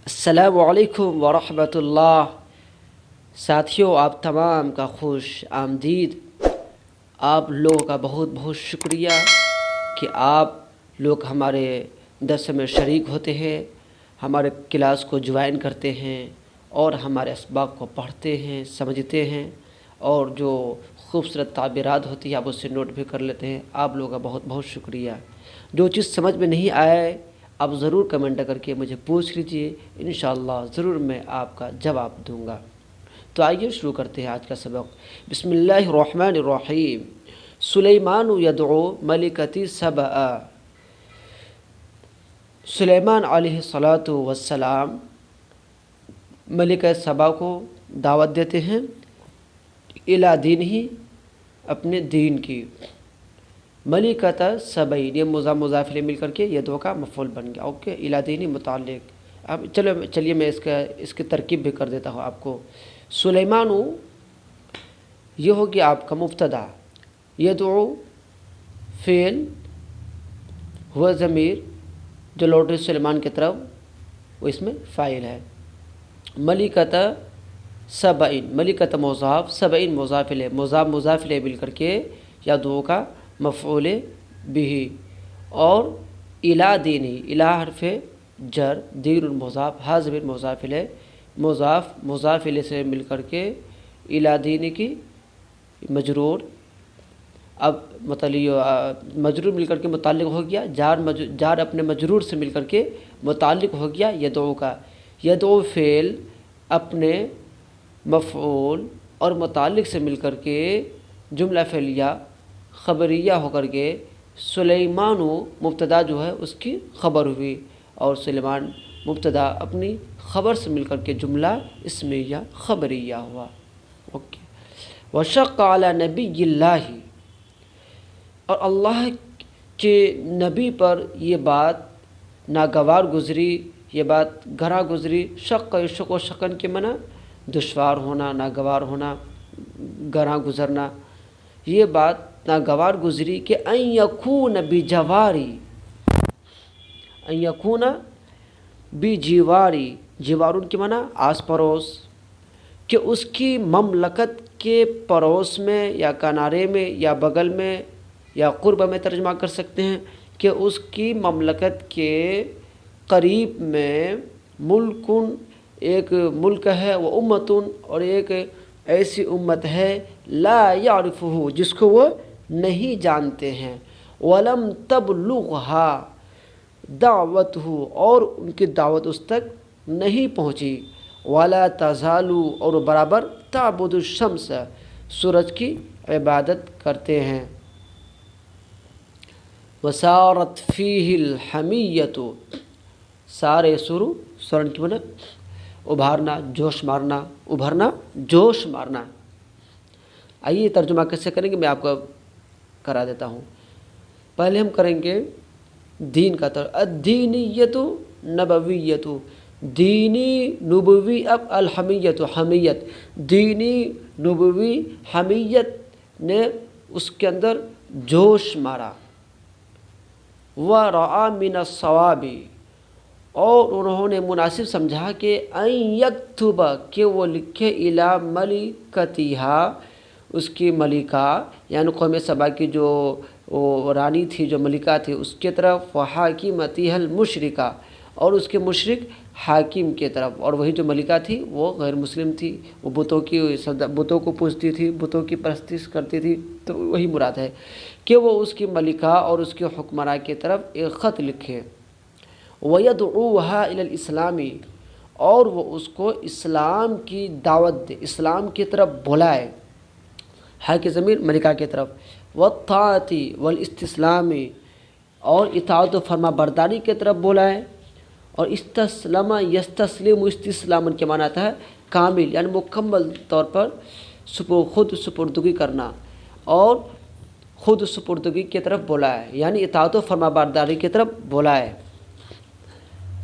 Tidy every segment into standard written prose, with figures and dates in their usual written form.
السلام علیکم ورحمۃ اللہ۔ ساتھیوں، آپ تمام کا خوش آمدید۔ آپ لوگوں کا بہت بہت شکریہ کہ آپ لوگ ہمارے درس میں شریک ہوتے ہیں، ہمارے کلاس کو جوائن کرتے ہیں اور ہمارے اسباق کو پڑھتے ہیں، سمجھتے ہیں، اور جو خوبصورت تعبیرات ہوتی ہیں آپ اس سے نوٹ بھی کر لیتے ہیں۔ آپ لوگوں کا بہت بہت شکریہ۔ جو چیز سمجھ میں نہیں آئے آپ ضرور کمنٹ کر کے مجھے پوچھ لیجئے، انشاءاللہ ضرور میں آپ کا جواب دوں گا۔ تو آئیے شروع کرتے ہیں آج کا سبق۔ بسم اللہ الرحمن الرحیم۔ سلیمان یدعو ملکتی سبع۔ سلیمان علیہ السلام ملکہ سبا کو دعوت دیتے ہیں، الی دین ہی، اپنے دین کی۔ ملکۃ سبعین، یہ مضاف الیہ مل کر کے یدعو کا مفعول بن گیا۔ اوکے، الی دین متعلق۔ اب چلیے میں اس کی ترکیب بھی کر دیتا ہوں آپ کو۔ سلیمان یہ ہوگی آپ کا مبتدا، یدعو فعل ہوا ضمیر جو لوٹے سلیمان کی طرف، وہ اس میں فاعل ہے۔ ملکۃ سبعین، ملکۃ مضاف، سبعین مضاف الیہ، مضاف الیہ مل کر کے یدعو کا مفعول بھی، اور الی دین ہی، الی حرف جر، دین المضاف، ہا ضمیر مضاف الیہ، مضاف الیہ سے مل کر کے الی دین کی مجرور۔ اب مجرور مل کر کے متعلق ہو گیا، جار اپنے مجرور سے مل کر کے متعلق ہو گیا یدعو کا۔ یدعو فعل اپنے مفعول اور متعلق سے مل کر کے جملہ فعلیہ خبریہ ہو کر کے سلیمان مبتدا جو ہے اس کی خبر ہوئی، اور سلیمان مبتدا اپنی خبر سے مل کر کے جملہ اسمیہ خبریہ ہوا۔ اوکے۔ وشق علی نبی اللہ، اور اللہ کے نبی پر یہ بات ناگوار گزری، یہ بات گراں گزری۔ شق و شقن کے معنی دشوار ہونا، ناگوار ہونا، گراں گزرنا۔ یہ بات ناگوار گزری کہ ان یکون بجواری، ان یکون بجواری، جوارن کے معنی آس پڑوس، کہ اس کی مملکت کے پڑوس میں یا کنارے میں یا بغل میں یا قرب میں ترجمہ کر سکتے ہیں، کہ اس کی مملکت کے قریب میں ملکن، ایک ملک ہے، وہ امتن، اور ایک ایسی امت ہے، لا یعرفہ، جس کو وہ نہیں جانتے ہیں، ولم تبلغها دعوتہ، اور ان کی دعوت اس تک نہیں پہنچی، ولا تزال، اور برابر تعبد الشمس، سورج کی عبادت کرتے ہیں۔ وسارت فیہ الحمیۃ، سارے سورن کی معنی ابھارنا، جوش مارنا، ابھرنا، جوش مارنا۔ آئیے ترجمہ کیسے کریں گے میں آپ کو کرا دیتا ہوں۔ پہلے ہم کریں گے دین کا ترجمہ۔ الدینیۃ نبویۃ، دینی نبوی، اب الحمیۃ، حمیت، دینی نبوی حمیت نے اس کے اندر جوش مارا۔ وَرَعَى مِنَ الصَّوَابِ، اور انہوں نے مناسب سمجھا کہ ان یکتب، کہ وہ لکھے، الی ملکتہا، اس کی ملکہ یعنی قوم سبا کی جو رانی تھی، جو ملکہ تھی، اس کے طرف، وحاکمتہا المشرکہ، اور اس کے مشرک حاکم کے طرف، اور وہی جو ملکہ تھی وہ غیر مسلم تھی، وہ بتوں کو پوجتی تھی، بتوں کی پرستش کرتی تھی، تو وہی مراد ہے کہ وہ اس کی ملکہ اور اس کے حکمراں کی طرف ایک خط لکھے۔ وَيَدْعُوهَا إِلَى الْإِسْلَامِ، اور وہ اس کو اسلام کی دعوت دے، اسلام کی طرف بلائے، ہا کی ضمیر ملکہ کی طرف، وَالطَّاعَةِ وَالْإِسْتِسْلَامِ، اور اطاعت و فرما برداری کی طرف بلائے، اور استسلم یستسلم، استسلام کے معنی آتا ہے کامل، یعنی مکمل طور پر خود سپردگی کرنا، اور خود سپردگی کی طرف بلائے، یعنی اطاعت و فرما برداری کی طرف بلائے۔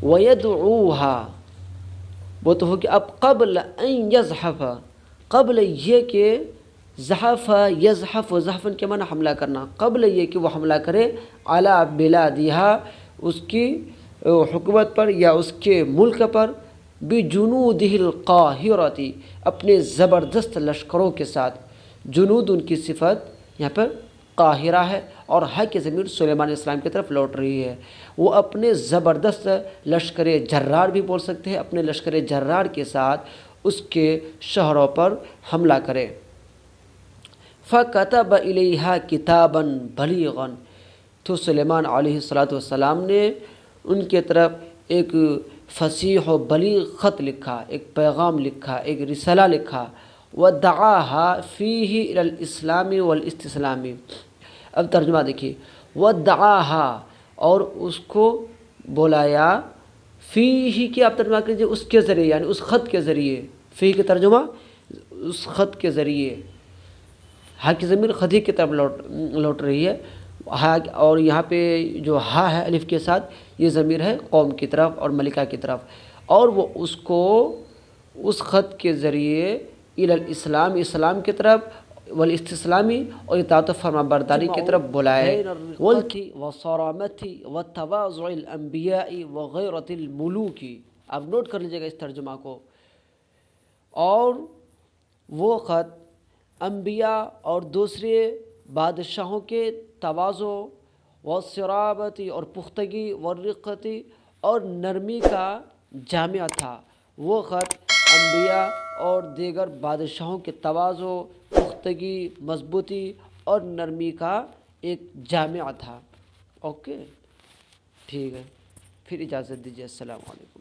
وَيَدْعُوهَا، وہ تو ہوگی اب قبل ان یزحف، قبل یہ کہ زحف، یزحف، زحفن کے معنی حملہ کرنا، قبل یہ کہ وہ حملہ کرے، علی بلادہا، اس کی حکومت پر یا اس کے ملک پر، بجنودہ القاہرۃ، اپنے زبردست لشکروں کے ساتھ۔ جنود ان کی صفت یہاں پر قاہرہ ہے، اور ہا کی ضمیر سلیمان علیہ السلام کی طرف لوٹ رہی ہے۔ وہ اپنے زبردست لشکر جرار بھی بول سکتے ہیں، اپنے لشکر جرار کے ساتھ اس کے شہروں پر حملہ کرے۔ فَكَتَبَ إِلَيْهَا كِتَابًا بَلِيغًا، تو سلیمان علیہ السلام نے ان کے طرف ایک فصیح و بلیغ خط لکھا، ایک پیغام لکھا، ایک رسالہ لکھا۔ وَدَعَاهَا فِيهِ إِلَى الْإِسْلَامِ وَالْإِسْتِسْلَامِ، اب ترجمہ دیکھیے، وَدَعَاهَا، اور اس کو بلایا، فیہ کی آپ ترجمہ کیجئے اس کے ذریعے، یعنی اس خط کے ذریعے، فیہ کی ترجمہ اس خط کے ذریعے، ہا کی ضمیر خطی کی طرف لوٹ رہی ہے، ہا، اور یہاں پہ جو ہا ہے الف کے ساتھ، یہ ضمیر ہے قوم کی طرف اور ملکہ کی طرف، اور وہ اس کو اس خط کے ذریعے الی الاسلام، اسلام کی طرف، والاستسلامی، اور اطاعت و فرما برداری کی طرف بلائے، والصرامۃ والتواضع الانبیاء وغیرۃ الملوک، آپ نوٹ کر لیجیے گا اس ترجمہ کو۔ اور وہ خط انبیاء اور دوسرے بادشاہوں کے تواضع، والصرامۃ اور پختگی، والرقۃ اور نرمی کا جامعہ تھا۔ وہ خط انبیاء اور دیگر بادشاہوں کے تواضع، پختگی، مضبوطی اور نرمی کا ایک جامعہ تھا۔ اوکے، ٹھیک ہے، پھر اجازت دیجیے، السلام علیکم۔